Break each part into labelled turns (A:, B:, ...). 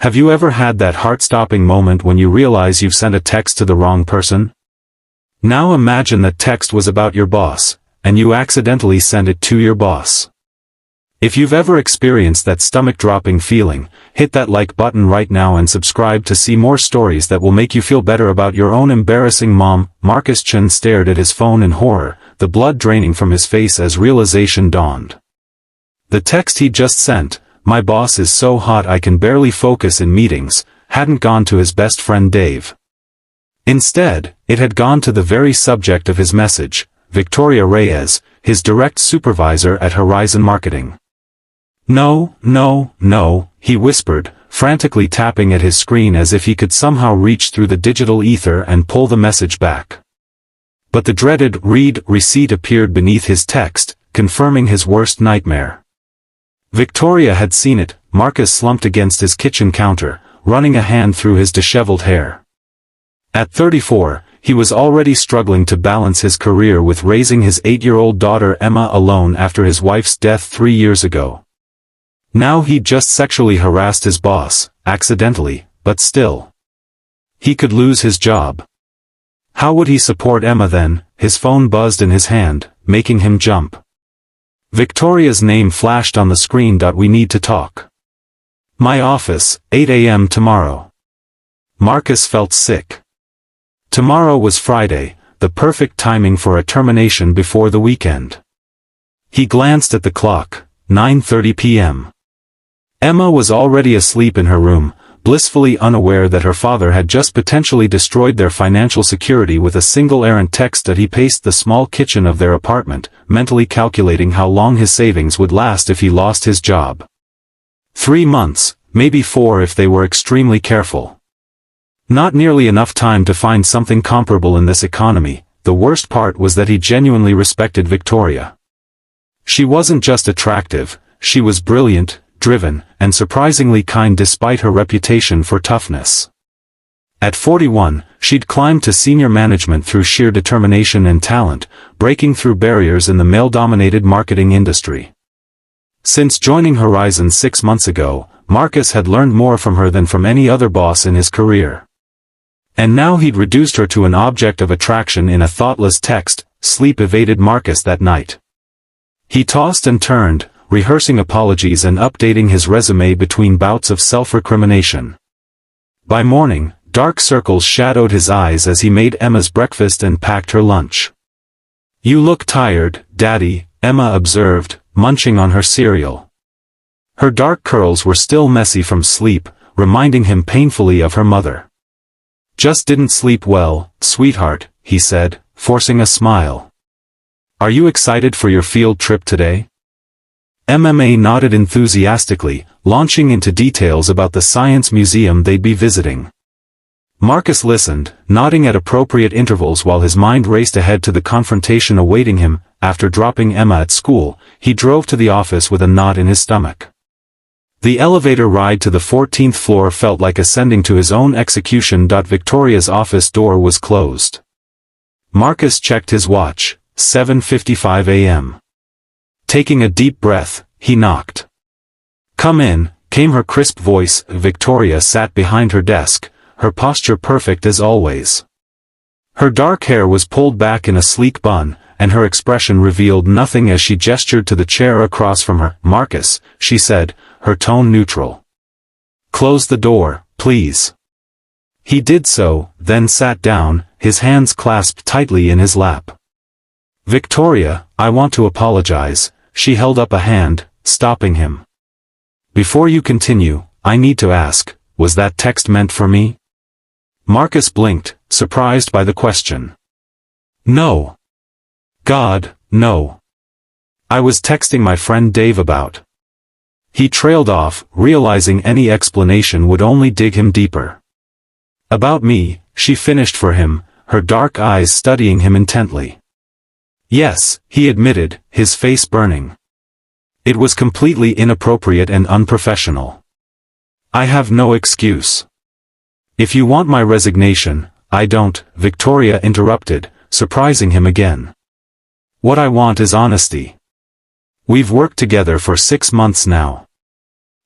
A: Have you ever had that heart-stopping moment when you realize you've sent a text to the wrong person? Now imagine that text was about your boss, and you accidentally sent it to your boss. If you've ever experienced that stomach-dropping feeling, hit that like button right now and subscribe to see more stories that will make you feel better about your own embarrassing mom. Marcus Chen stared at his phone in horror, the blood draining from his face as realization dawned. The text he just sent, "My boss is so hot I can barely focus in meetings," hadn't gone to his best friend Dave. Instead, it had gone to the very subject of his message, Victoria Reyes, his direct supervisor at Horizon Marketing. "No, no, no," he whispered, frantically tapping at his screen as if he could somehow reach through the digital ether and pull the message back. But the dreaded read receipt appeared beneath his text, confirming his worst nightmare. Victoria had seen it. Marcus slumped against his kitchen counter, running a hand through his disheveled hair. At 34, he was already struggling to balance his career with raising his 8-year-old daughter Emma alone after his wife's death 3 years ago. Now he'd just sexually harassed his boss, accidentally, but still. He could lose his job. How would he support Emma then? His phone buzzed in his hand, making him jump. Victoria's name flashed on the screen. "We need to talk. My office, 8 a.m. tomorrow." Marcus felt sick. Tomorrow was Friday, the perfect timing for a termination before the weekend. He glanced at the clock, 9:30 p.m. Emma was already asleep in her room, blissfully unaware that her father had just potentially destroyed their financial security with a single errant text that he paced the small kitchen of their apartment, mentally calculating how long his savings would last if he lost his job. 3 months, maybe 4 if they were extremely careful. Not nearly enough time to find something comparable in this economy. The worst part was that he genuinely respected Victoria. She wasn't just attractive, she was brilliant, driven, and surprisingly kind despite her reputation for toughness. At 41, she'd climbed to senior management through sheer determination and talent, breaking through barriers in the male-dominated marketing industry. Since joining Horizon 6 months ago, Marcus had learned more from her than from any other boss in his career. And now he'd reduced her to an object of attraction in a thoughtless text. Sleep evaded Marcus that night. He tossed and turned, rehearsing apologies and updating his resume between bouts of self-recrimination. By morning, dark circles shadowed his eyes as he made Emma's breakfast and packed her lunch. "You look tired, Daddy," Emma observed, munching on her cereal. Her dark curls were still messy from sleep, reminding him painfully of her mother. "Just didn't sleep well, sweetheart," he said, forcing a smile. "Are you excited for your field trip today?" Emma nodded enthusiastically, launching into details about the science museum they'd be visiting. Marcus listened, nodding at appropriate intervals while his mind raced ahead to the confrontation awaiting him. After dropping Emma at school, he drove to the office with a knot in his stomach. The elevator ride to the 14th floor felt like ascending to his own execution. Victoria's office door was closed. Marcus checked his watch, 7:55 a.m. Taking a deep breath, he knocked. "Come in," came her crisp voice. Victoria sat behind her desk, her posture perfect as always. Her dark hair was pulled back in a sleek bun, and her expression revealed nothing as she gestured to the chair across from her. "Marcus," she said, her tone neutral. "Close the door, please." He did so, then sat down, his hands clasped tightly in his lap. "Victoria, I want to apologize." She held up a hand, stopping him. "Before you continue, I need to ask, was that text meant for me?" Marcus blinked, surprised by the question. "No. God, no. I was texting my friend Dave about." He trailed off, realizing any explanation would only dig him deeper. "About me," she finished for him, her dark eyes studying him intently. "Yes," he admitted, his face burning. "It was completely inappropriate and unprofessional. I have no excuse. If you want my resignation, I don't," Victoria interrupted, surprising him again. "What I want is honesty. We've worked together for 6 months now.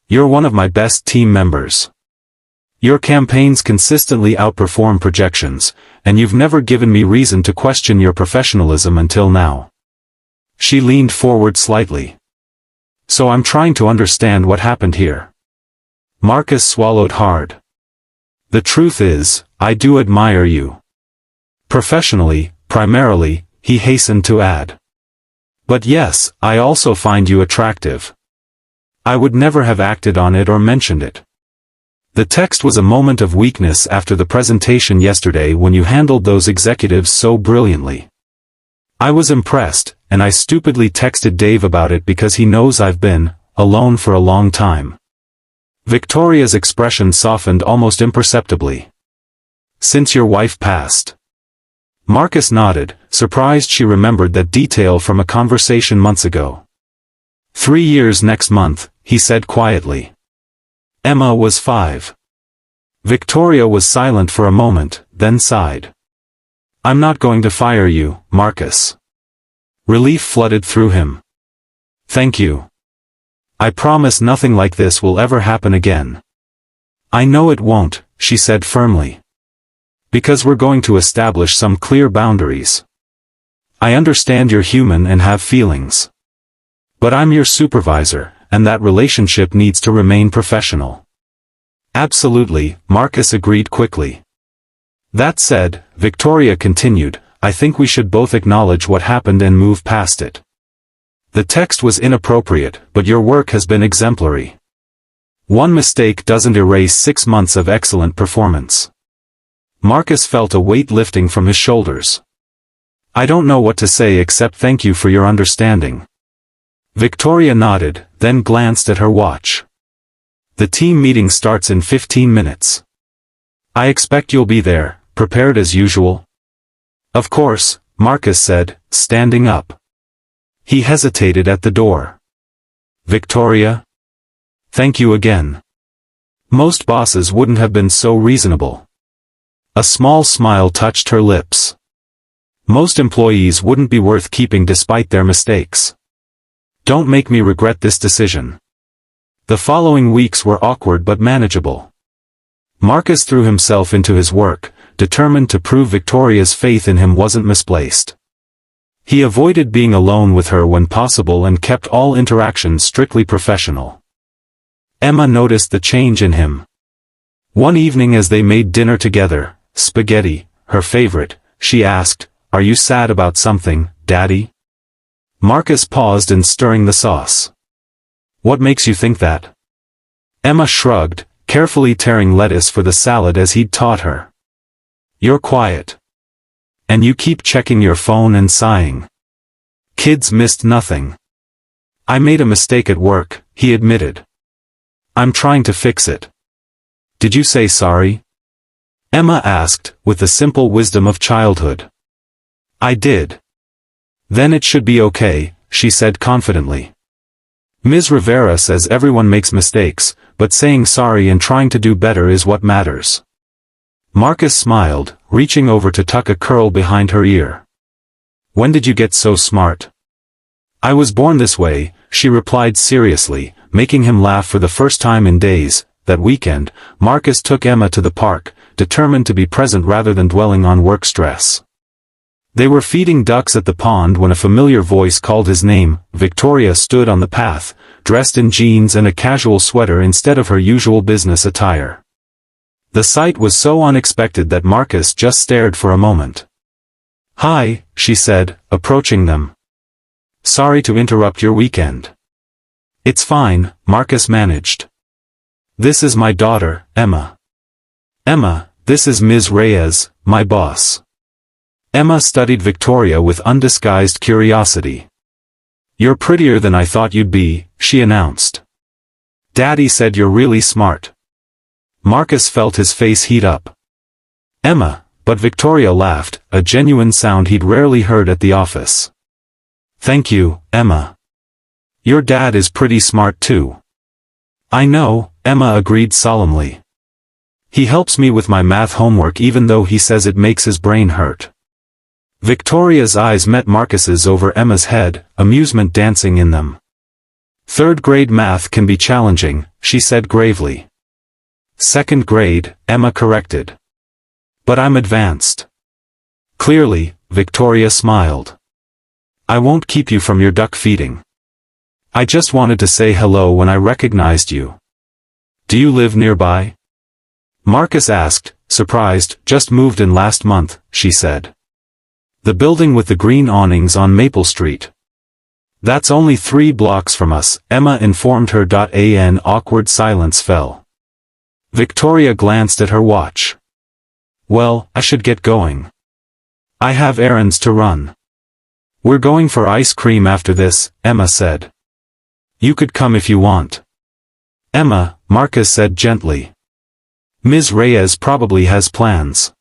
A: You're one of my best team members. Your campaigns consistently outperform projections, and you've never given me reason to question your professionalism until now. She leaned forward slightly. So I'm trying to understand what happened here. Marcus swallowed hard. The truth is, I do admire you. Professionally, primarily, he hastened to add. But yes, I also find you attractive. I would never have acted on it or mentioned it. The text was a moment of weakness after the presentation yesterday when you handled those executives so brilliantly. I was impressed, and I stupidly texted Dave about it because he knows I've been alone for a long time. Victoria's expression softened almost imperceptibly. Since your wife passed. Marcus nodded, surprised she remembered that detail from a conversation months ago. 3 years next month, he said quietly. Emma was 5. Victoria was silent for a moment, then sighed. I'm not going to fire you, Marcus. Relief flooded through him. Thank you. I promise nothing like this will ever happen again. I know it won't, she said firmly. Because we're going to establish some clear boundaries. I understand you're human and have feelings. But I'm your supervisor, and that relationship needs to remain professional. Absolutely, Marcus agreed quickly. That said, Victoria continued, I think we should both acknowledge what happened and move past it. The text was inappropriate, but your work has been exemplary. One mistake doesn't erase 6 months of excellent performance. Marcus felt a weight lifting from his shoulders. I don't know what to say except thank you for your understanding. Victoria nodded, then glanced at her watch. The team meeting starts in 15 minutes. I expect you'll be there, prepared as usual. Of course, Marcus said, standing up. He hesitated at the door. Victoria? Thank you again. Most bosses wouldn't have been so reasonable. A small smile touched her lips. Most employees wouldn't be worth keeping despite their mistakes. Don't make me regret this decision. The following weeks were awkward but manageable. Marcus threw himself into his work, determined to prove Victoria's faith in him wasn't misplaced. He avoided being alone with her when possible and kept all interactions strictly professional. Emma noticed the change in him. One evening as they made dinner together, spaghetti, her favorite, she asked, Are you sad about something, Daddy? Marcus paused in stirring the sauce. What makes you think that? Emma shrugged, carefully tearing lettuce for the salad as he'd taught her. You're quiet. And you keep checking your phone and sighing. Kids missed nothing. I made a mistake at work, he admitted. I'm trying to fix it. Did you say sorry? Emma asked, with the simple wisdom of childhood. I did. Then it should be okay, she said confidently. Ms. Rivera says everyone makes mistakes, but saying sorry and trying to do better is what matters. Marcus smiled, reaching over to tuck a curl behind her ear. When did you get so smart? I was born this way, she replied seriously, making him laugh for the first time in days. That weekend, Marcus took Emma to the park, determined to be present rather than dwelling on work stress. They were feeding ducks at the pond when a familiar voice called his name. Victoria stood on the path, dressed in jeans and a casual sweater instead of her usual business attire. The sight was so unexpected that Marcus just stared for a moment. Hi, she said, approaching them. Sorry to interrupt your weekend. It's fine, Marcus managed. This is my daughter, Emma. Emma, this is Ms. Reyes, my boss. Emma studied Victoria with undisguised curiosity. You're prettier than I thought you'd be, she announced. Daddy said you're really smart. Marcus felt his face heat up. Emma, but Victoria laughed, a genuine sound he'd rarely heard at the office. Thank you, Emma. Your dad is pretty smart too. I know, Emma agreed solemnly. He helps me with my math homework even though he says it makes his brain hurt. Victoria's eyes met Marcus's over Emma's head, amusement dancing in them. Third-grade math can be challenging, she said gravely. Second grade, Emma corrected. But I'm advanced. Clearly, Victoria smiled. I won't keep you from your duck feeding. I just wanted to say hello when I recognized you. Do you live nearby? Marcus asked, surprised. Just moved in last month, she said. The building with the green awnings on Maple Street. That's only 3 blocks from us, Emma informed her. An awkward silence fell. Victoria glanced at her watch. Well, I should get going. I have errands to run. We're going for ice cream after this, Emma said. You could come if you want. Emma, Marcus said gently. Ms. Reyes probably has plans.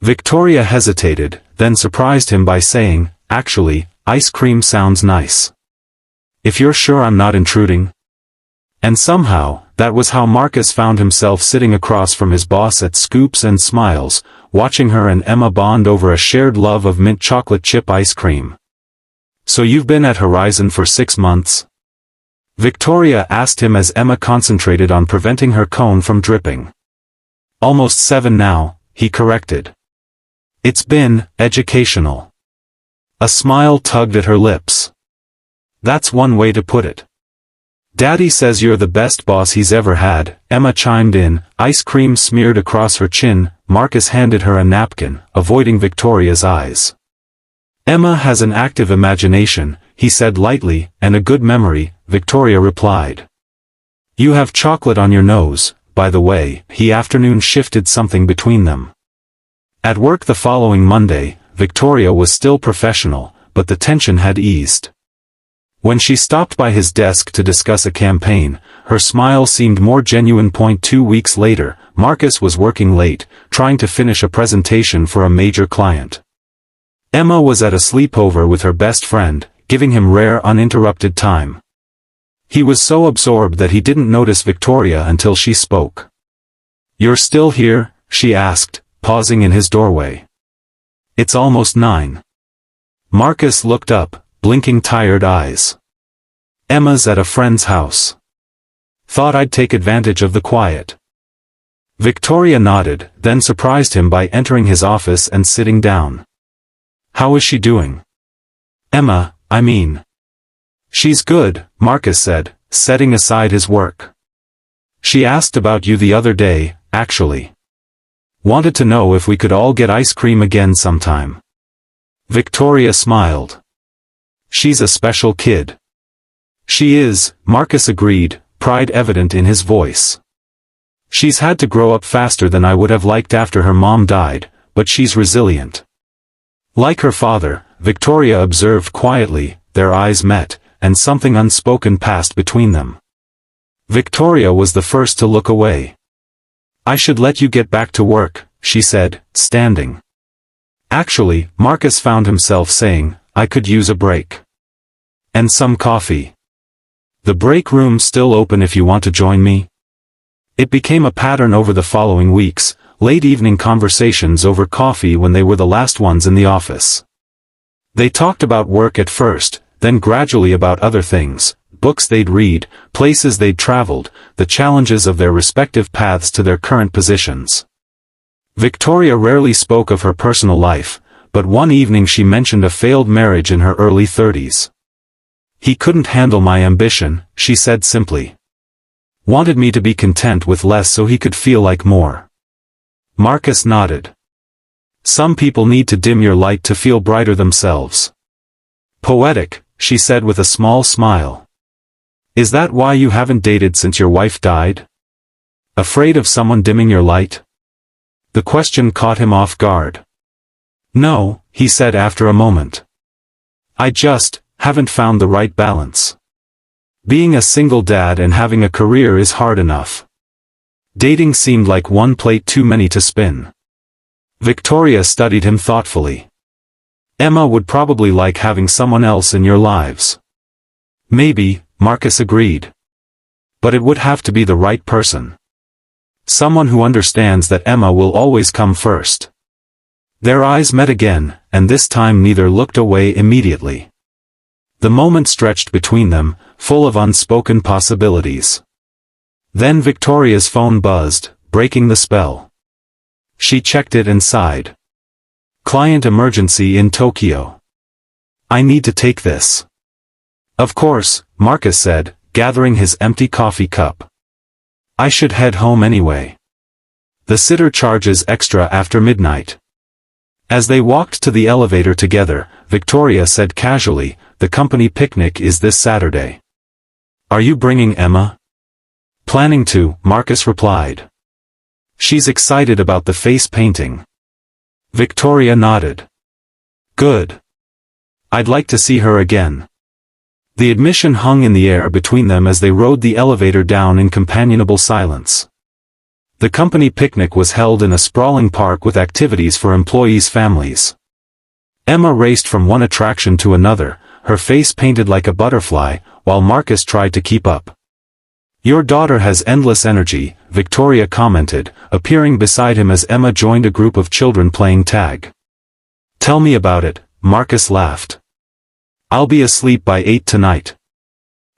A: Victoria hesitated, then surprised him by saying, actually, ice cream sounds nice. If you're sure I'm not intruding. And somehow, that was how Marcus found himself sitting across from his boss at Scoops and Smiles, watching her and Emma bond over a shared love of mint chocolate chip ice cream. So you've been at Horizon for 6 months? Victoria asked him as Emma concentrated on preventing her cone from dripping. Almost 7 now, he corrected. It's been educational. A smile tugged at her lips. That's one way to put it. Daddy says you're the best boss he's ever had, Emma chimed in, ice cream smeared across her chin. Marcus handed her a napkin, avoiding Victoria's eyes. Emma has an active imagination, he said lightly, and a good memory, Victoria replied. You have chocolate on your nose, by the way. He afternoon shifted something between them. At work the following Monday, Victoria was still professional, but the tension had eased. When she stopped by his desk to discuss a campaign, her smile seemed more genuine. 2 weeks later, Marcus was working late, trying to finish a presentation for a major client. Emma was at a sleepover with her best friend, giving him rare uninterrupted time. He was so absorbed that he didn't notice Victoria until she spoke. You're still here? She asked, pausing in his doorway. It's almost 9. Marcus looked up, blinking tired eyes. Emma's at a friend's house. Thought I'd take advantage of the quiet. Victoria nodded, then surprised him by entering his office and sitting down. How is she doing? Emma, I mean. She's good, Marcus said, setting aside his work. She asked about you the other day, actually. Wanted to know if we could all get ice cream again sometime. Victoria smiled. She's a special kid. She is, Marcus agreed, pride evident in his voice. She's had to grow up faster than I would have liked after her mom died, but she's resilient. Like her father, Victoria observed quietly. Their eyes met, and something unspoken passed between them. Victoria was the first to look away. I should let you get back to work, she said, standing. Actually, Marcus found himself saying, I could use a break. And some coffee. The break room's still open if you want to join me. It became a pattern over the following weeks, late evening conversations over coffee when they were the last ones in the office. They talked about work at first, then gradually about other things, books they'd read, places they'd traveled, the challenges of their respective paths to their current positions. Victoria rarely spoke of her personal life, but one evening she mentioned a failed marriage in her early 30s. He couldn't handle my ambition, she said simply. Wanted me to be content with less so he could feel like more. Marcus nodded. Some people need to dim your light to feel brighter themselves. Poetic, she said with a small smile. Is that why you haven't dated since your wife died? Afraid of someone dimming your light? The question caught him off guard. No, he said after a moment. I just haven't found the right balance. Being a single dad and having a career is hard enough. Dating seemed like one plate too many to spin. Victoria studied him thoughtfully. Emma would probably like having someone else in your lives. Maybe, Marcus agreed. But it would have to be the right person. Someone who understands that Emma will always come first. Their eyes met again, and this time neither looked away immediately. The moment stretched between them, full of unspoken possibilities. Then Victoria's phone buzzed, breaking the spell. She checked it and sighed. Client emergency in Tokyo. I need to take this. Of course, Marcus said, gathering his empty coffee cup. I should head home anyway. The sitter charges extra after midnight. As they walked to the elevator together, Victoria said casually, the company picnic is this Saturday. Are you bringing Emma? Planning to, Marcus replied. She's excited about the face painting. Victoria nodded. Good. I'd like to see her again. The admission hung in the air between them as they rode the elevator down in companionable silence. The company picnic was held in a sprawling park with activities for employees' families. Emma raced from one attraction to another, her face painted like a butterfly, while Marcus tried to keep up. Your daughter has endless energy, Victoria commented, appearing beside him as Emma joined a group of children playing tag. Tell me about it, Marcus laughed. I'll be asleep by 8 tonight.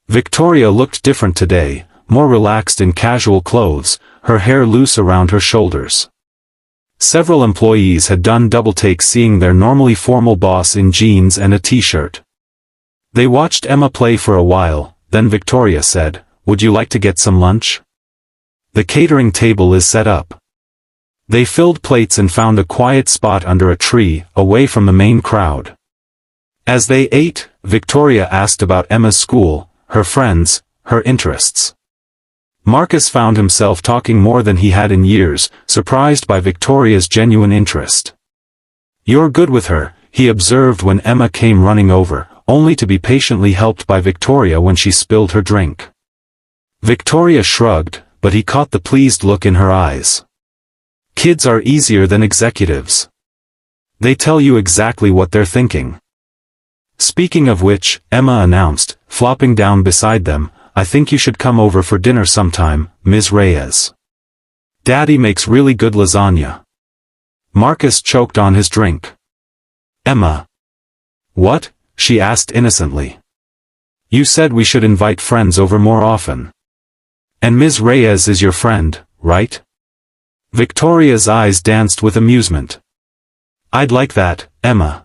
A: Victoria looked different today, more relaxed in casual clothes, her hair loose around her shoulders. Several employees had done double takes seeing their normally formal boss in jeans and a t-shirt. They watched Emma play for a while, then Victoria said, would you like to get some lunch? The catering table is set up. They filled plates and found a quiet spot under a tree, away from the main crowd. As they ate, Victoria asked about Emma's school, her friends, her interests. Marcus found himself talking more than he had in years, surprised by Victoria's genuine interest. You're good with her, he observed when Emma came running over, only to be patiently helped by Victoria when she spilled her drink. Victoria shrugged, but he caught the pleased look in her eyes. Kids are easier than executives. They tell you exactly what they're thinking. Speaking of which, Emma announced, flopping down beside them, I think you should come over for dinner sometime, Ms. Reyes. Daddy makes really good lasagna. Marcus choked on his drink. Emma. What? She asked innocently. You said we should invite friends over more often. And Ms. Reyes is your friend, right? Victoria's eyes danced with amusement. I'd like that, Emma.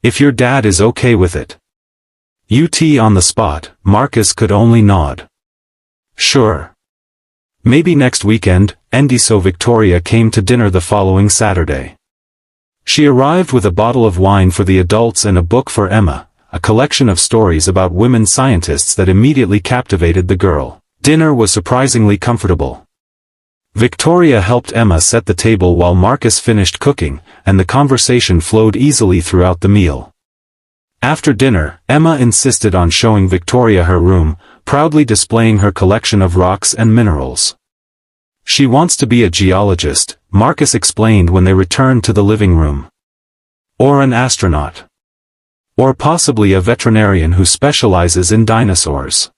A: If your dad is okay with it. On the spot, Marcus could only nod. Sure. Maybe next weekend, so Victoria came to dinner the following Saturday. She arrived with a bottle of wine for the adults and a book for Emma, a collection of stories about women scientists that immediately captivated the girl. Dinner was surprisingly comfortable. Victoria helped Emma set the table while Marcus finished cooking, and the conversation flowed easily throughout the meal. After dinner, Emma insisted on showing Victoria her room, proudly displaying her collection of rocks and minerals. She wants to be a geologist, Marcus explained when they returned to the living room. Or an astronaut. Or possibly a veterinarian who specializes in dinosaurs.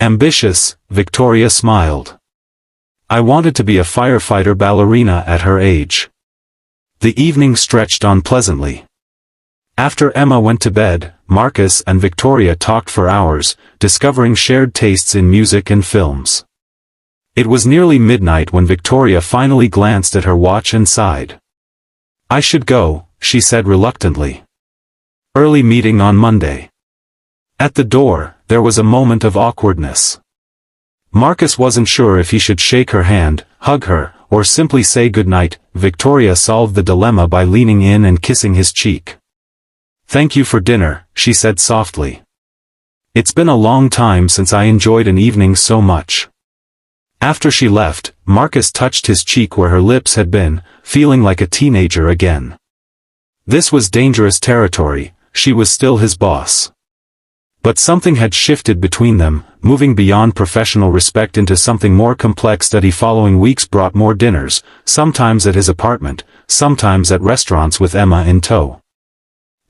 A: Ambitious, Victoria smiled. I wanted to be a firefighter ballerina at her age. The evening stretched on pleasantly. After Emma went to bed, Marcus and Victoria talked for hours, discovering shared tastes in music and films. It was nearly midnight when Victoria finally glanced at her watch and sighed. I should go, she said reluctantly. Early meeting on Monday. At the door, there was a moment of awkwardness. Marcus wasn't sure if he should shake her hand, hug her, or simply say goodnight. Victoria solved the dilemma by leaning in and kissing his cheek. Thank you for dinner, she said softly. It's been a long time since I enjoyed an evening so much. After she left, Marcus touched his cheek where her lips had been, feeling like a teenager again. This was dangerous territory, she was still his boss. But something had shifted between them, moving beyond professional respect into something more complex. The following weeks brought more dinners, sometimes at his apartment, sometimes at restaurants with Emma in tow.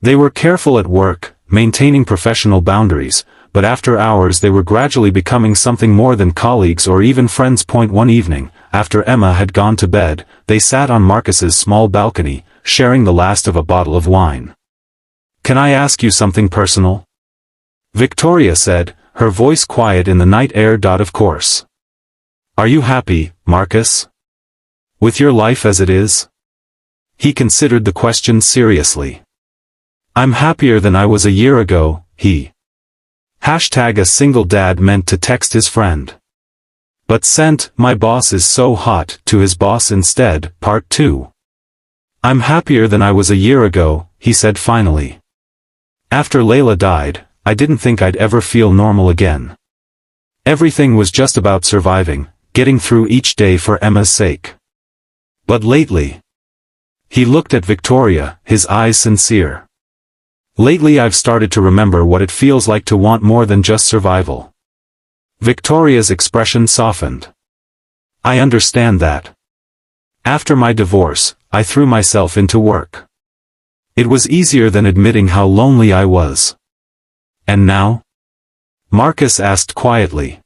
A: They were careful at work, maintaining professional boundaries, but after hours they were gradually becoming something more than colleagues or even friends. One evening, after Emma had gone to bed, they sat on Marcus's small balcony, sharing the last of a bottle of wine. Can I ask you something personal? Victoria said, her voice quiet in the night air. Of course. Are you happy, Marcus? With your life as it is? He considered the question seriously. I'm happier than I was a year ago, he. Hashtag a single dad meant to text his friend. But sent, my boss is so hot, to his boss instead, part 2. I'm happier than I was a year ago, he said finally. After Layla died, I didn't think I'd ever feel normal again. Everything was just about surviving, getting through each day for Emma's sake. But lately. He looked at Victoria, his eyes sincere. Lately I've started to remember what it feels like to want more than just survival. Victoria's expression softened. I understand that. After my divorce, I threw myself into work. It was easier than admitting how lonely I was. And now? Marcus asked quietly.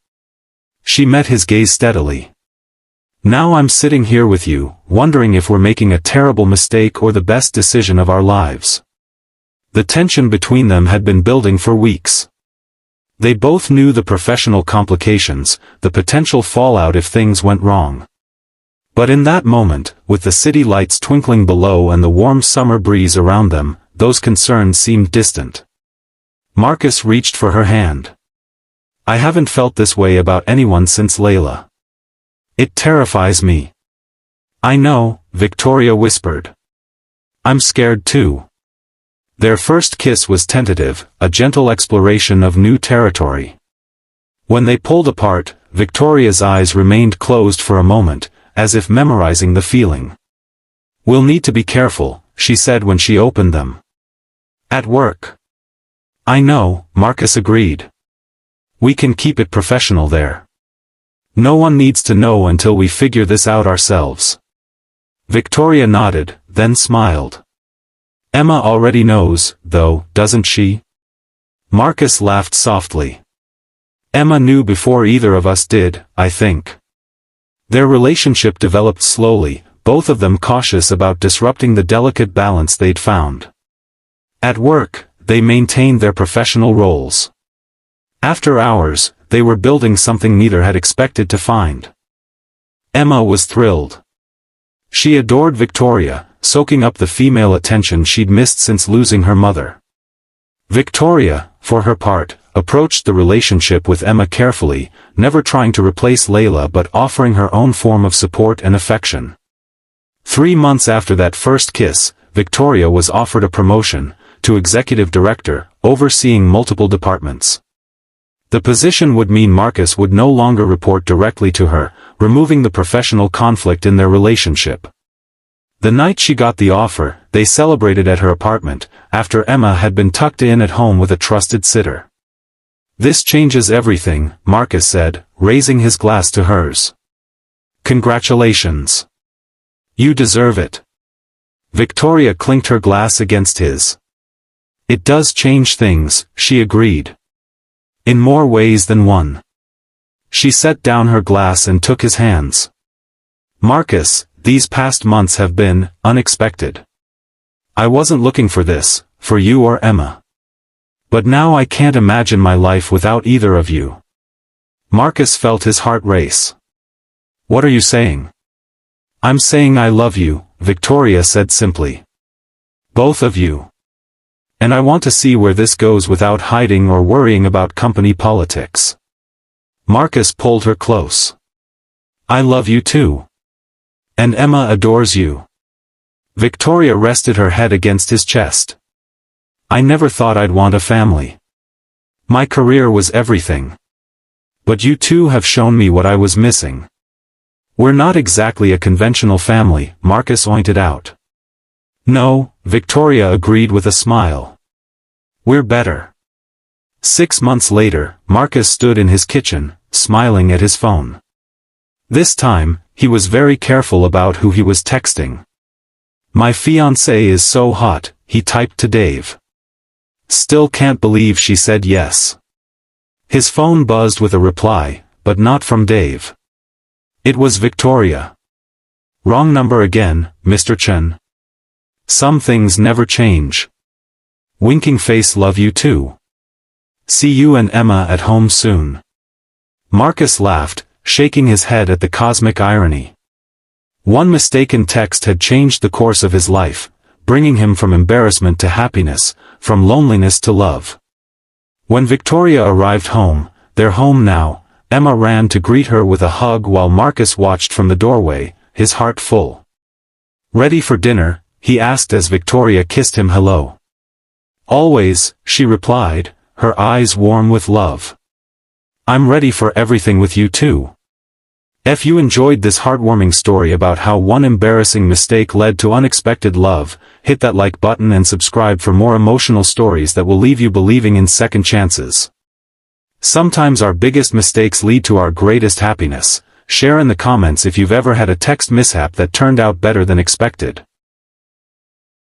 A: She met his gaze steadily. Now I'm sitting here with you, wondering if we're making a terrible mistake or the best decision of our lives. The tension between them had been building for weeks. They both knew the professional complications, the potential fallout if things went wrong. But in that moment, with the city lights twinkling below and the warm summer breeze around them, those concerns seemed distant. Marcus reached for her hand. I haven't felt this way about anyone since Layla. It terrifies me. I know, Victoria whispered. I'm scared too. Their first kiss was tentative, a gentle exploration of new territory. When they pulled apart, Victoria's eyes remained closed for a moment, as if memorizing the feeling. We'll need to be careful, she said when she opened them. At work. I know, Marcus agreed. We can keep it professional there. No one needs to know until we figure this out ourselves. Victoria nodded, then smiled. Emma already knows, though, doesn't she? Marcus laughed softly. Emma knew before either of us did, I think. Their relationship developed slowly, both of them cautious about disrupting the delicate balance they'd found. At work, they maintained their professional roles. After hours, they were building something neither had expected to find. Emma was thrilled. She adored Victoria, soaking up the female attention she'd missed since losing her mother. Victoria, for her part, approached the relationship with Emma carefully, never trying to replace Layla but offering her own form of support and affection. 3 months after that first kiss, Victoria was offered a promotion, to executive director, overseeing multiple departments. The position would mean Marcus would no longer report directly to her, removing the professional conflict in their relationship. The night she got the offer, they celebrated at her apartment, after Emma had been tucked in at home with a trusted sitter. This changes everything, Marcus said, raising his glass to hers. Congratulations. You deserve it. Victoria clinked her glass against his. It does change things, she agreed. In more ways than one. She set down her glass and took his hands. Marcus, these past months have been unexpected. I wasn't looking for this, for you or Emma. But now I can't imagine my life without either of you. Marcus felt his heart race. What are you saying? I'm saying I love you, Victoria said simply. Both of you. And I want to see where this goes without hiding or worrying about company politics. Marcus pulled her close. I love you too. And Emma adores you. Victoria rested her head against his chest. I never thought I'd want a family. My career was everything. But you two have shown me what I was missing. We're not exactly a conventional family, Marcus pointed out. No, Victoria agreed with a smile. We're better. 6 months later, Marcus stood in his kitchen, smiling at his phone. This time, he was very careful about who he was texting. My fiancé is so hot, he typed to Dave. Still can't believe she said yes. His phone buzzed with a reply, but not from Dave. It was Victoria. Wrong number again, Mr. Chen. Some things never change. Winking face, love you too. See you and Emma at home soon. Marcus laughed, shaking his head at the cosmic irony. One mistaken text had changed the course of his life, bringing him from embarrassment to happiness, from loneliness to love. When Victoria arrived home, their home now, Emma ran to greet her with a hug while Marcus watched from the doorway, his heart full. "Ready for dinner?" he asked as Victoria kissed him hello. "Always," she replied, her eyes warm with love. "I'm ready for everything with you too." If you enjoyed this heartwarming story about how one embarrassing mistake led to unexpected love, hit that like button and subscribe for more emotional stories that will leave you believing in second chances. Sometimes our biggest mistakes lead to our greatest happiness. Share in the comments if you've ever had a text mishap that turned out better than expected.